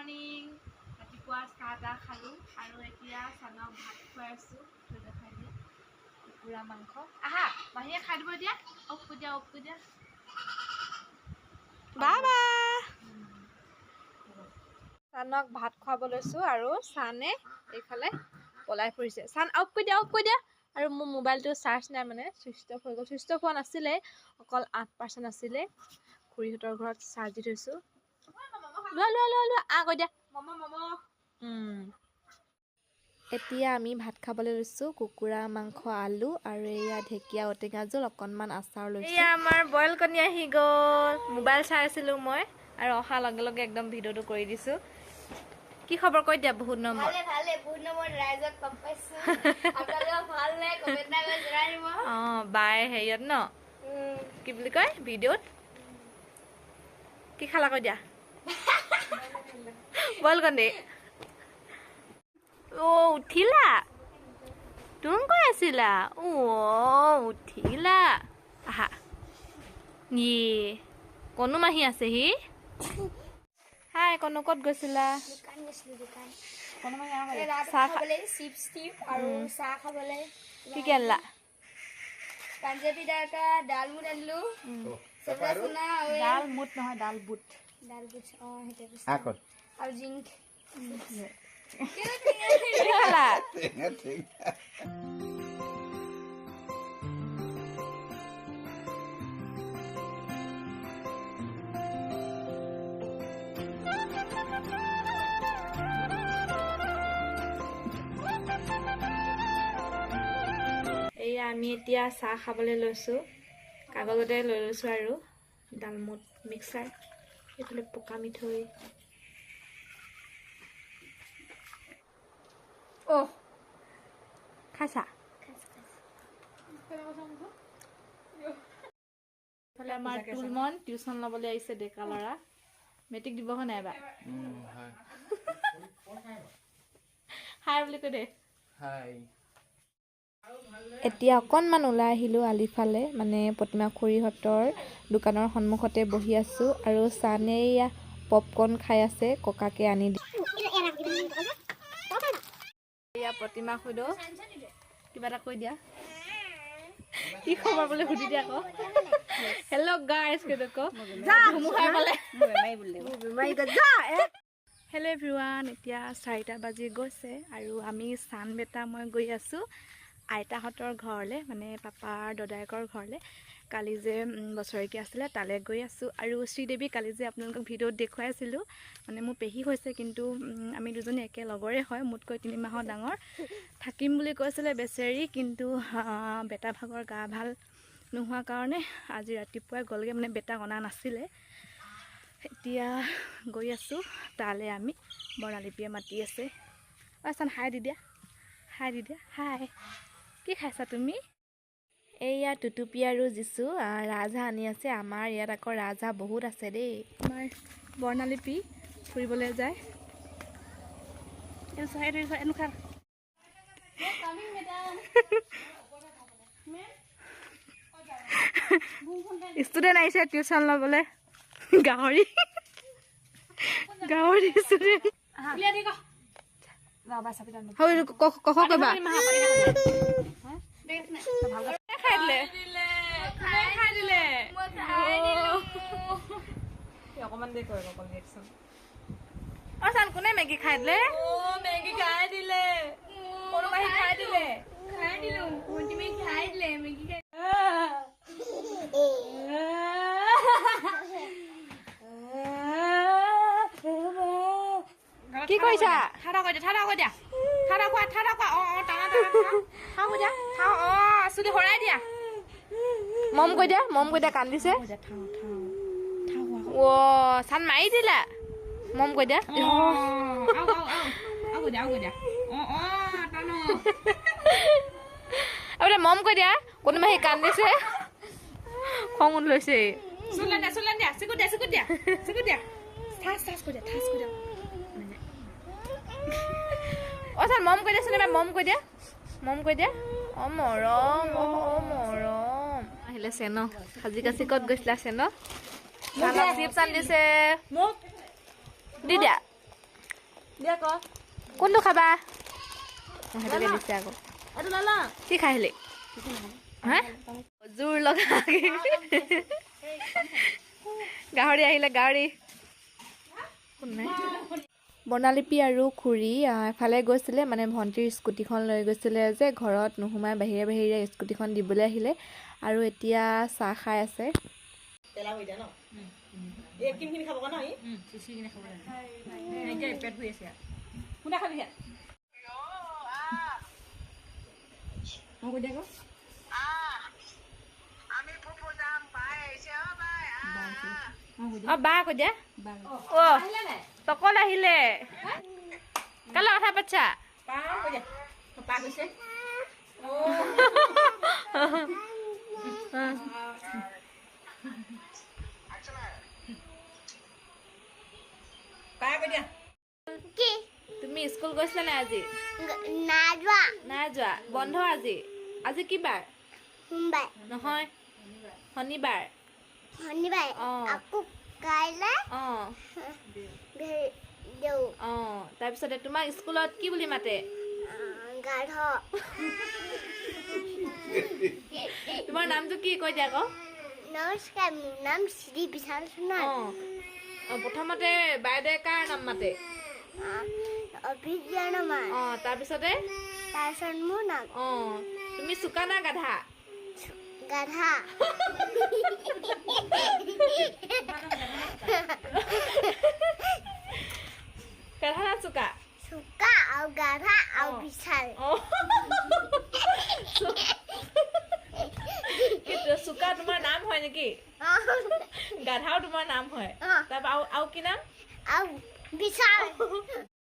morning ৰাতিপুৱা চাহ তাহ খালোঁ আৰু এতিয়া চানক ভাত খুৱাইছোঁ দেখাই দিয়া কুকুৰা মাংস আহা বাহিৰে খাই দিব দিয়া অফকৈ দিয়া বাবা চানক ভাত খুৱাব লৈছোঁ আৰু চানে এইফালে পলাই ফুৰিছে চান অফকৈ দিয়া আৰু মোৰ মোবাইলটো চাৰ্জ নাই মানে ছুইচ অফ হৈ গ'ল ছুইচ অফ হোৱা নাছিলে অকল 8% আছিলে খুৰীহঁতৰ ঘৰত চাৰ্জ দি থৈছোঁ কৈ দিয়া এতিয়া আমি ভাত খাবলৈ লৈছোঁ কুকুৰা মাংস আলু আৰু এয়া ঢেকীয়া ঔটেঙা জোল অকণমান আচাৰ লৈছোঁ এয়া আমাৰ বইল কণী আহি গ'ল মোবাইল চাই আছিলোঁ মই আৰু অহাৰ লগে লগে একদম ভিডিঅ'টো কৰি দিছোঁ কি খবৰ কৈ দিয়া বহুত নম্বৰ বাই হেৰিয়ত ন কি বুলি কয় ভিডিঅ'ত কি খালা কৈ দিয়া বইল কণী উঠিলা তুমি কৈ আছিলা উঠিলা আহা কণো মাহী আছে সি হাই কণো ক'ত গৈছিলা কি কি আনিলা পাঞ্জাবী ডাল মুট আনিলো ডাল মুট নহয় ডাল বুট আৰু জিংক এয়া আমি এতিয়া চাহ খাবলৈ লৈছোঁ কাগজতে লৈ লৈছোঁ আৰু ডালমুট মিক্সাৰ এইফালে পকা মিঠৈ খাইছা এইফালে আমাৰ টুলমন টিউচন ল'বলৈ আহিছে ডেকা ল'ৰা মেট্ৰিক দিব নাই এবাৰ হাই বুলি কৈ দে এতিয়া অকণমান ওলাই আহিলোঁ আলিফালে মানে প্ৰতিমা খুৰীহঁতৰ দোকানৰ সন্মুখতে বহি আছোঁ আৰু চানে এয়া পপকৰ্ণ খাই আছে ককাকে আনি দি এয়া প্ৰতিমা খুৰীদেউ কিবা এটা কৈ দিয়া কি খবৰ বোলে সুধি দিয়া আকৌ হেল্ল' গাইজ হেল্ল' এভৰিৱান এতিয়া 4টা বাজি গৈছে আৰু আমি চান বেটা মই গৈ আছোঁ আইতাহঁতৰ ঘৰলৈ মানে পাপাৰ দদায়েকৰ ঘৰলৈ কালি যে বছৰেকীয়া আছিলে তালৈ গৈ আছোঁ আৰু শ্ৰীদেৱী কালি যে আপোনালোকক ভিডিঅ'ত দেখুৱাইছিলোঁ মানে মোৰ পেহী হৈছে কিন্তু আমি দুজনী একে লগৰে হয় মোতকৈ 3 মাহৰ ডাঙৰ থাকিম বুলি কৈছিলে বেচেৰি কিন্তু বেটা ভাগৰ গা ভাল নোহোৱা কাৰণে আজি ৰাতিপুৱাই গ'লগৈ মানে বেটাক অনা নাছিলে এতিয়া গৈ আছোঁ তালৈ আমি বৰ্ণালীপিয়ে মাতি আছে চান হাই দি দিয়া হাই কি খাইছা তুমি এইয়া টুটুপি আৰু জিচু ৰাজহাঁহ আনি আছে আমাৰ ইয়াত আকৌ ৰাজহাঁহ বহুত আছে দেই আমাৰ বৰ্ণালীপি ফুৰিবলৈ যায় ষ্টুডেণ্ট আহিছে টিউচন ল'বলৈ গাহৰি ষ্টুডেণ্ট কোনে মেগী খাই দিলে কি কৰিছা ঠাডা কৈ দিয়া চুলি হৰাই দিয়া মম কৈ দিয়া কান্দিছে চান মাৰি দিলা মম কৈ দিয়া মম কৈ দিয়া কোনোবা সি কান্দিছে খং লৈছে চান মম কৈ দিয়াচোন এবাৰ মম কৈ দিয়া মৰম আহিলে চেন সাজি কাচি ক'ত গৈছিলা চেন চিপছ আনি দিছে দি দিয়া কোনটো খাবা সেইটোকে দিছে আকৌ কি খাই আহিলি হা জোৰ লগা গাহৰি আহিলে গাহৰি কোন নাই বৰ্ণালিপি আৰু খুৰী এফালে গৈছিলে মানে ভণ্টিৰ স্কুটিখন লৈ গৈছিলে যে ঘৰত নোসোমাই বাহিৰে বাহিৰে স্কুটিখন দিবলৈ আহিলে আৰু এতিয়া চাহ খাই আছে বা কৈ দিয়া তকল আহিলে কালৈ কথা পাতিছা তুমি স্কুল গৈছিলা নাই আজি নাই যোৱা বন্ধ আজি আজি কি বাৰ নহয় শনিবাৰ তাৰপিছতে তোমাক স্কুলত কি বুলি মাতে তোমাৰ নামটো কি কৈ দিয়া আকৌ নমস্কাৰ মোৰ নাম শ্ৰী বিশাল সোণোৱাল প্ৰথমতে বাইদেৱে কাৰ নাম মাতে অভিজ্ঞান মান তাৰপিছতে মোৰ নাম তুমি চোকা না গাধা গাধা গাধা না চোকা চোকা আৰু গাধা আৰু বিশাল চোকা তোমাৰ নাম হয় নেকি গাধাও তোমাৰ নাম হয় তাৰপৰা আৰু কি নাম আৰু বিশাল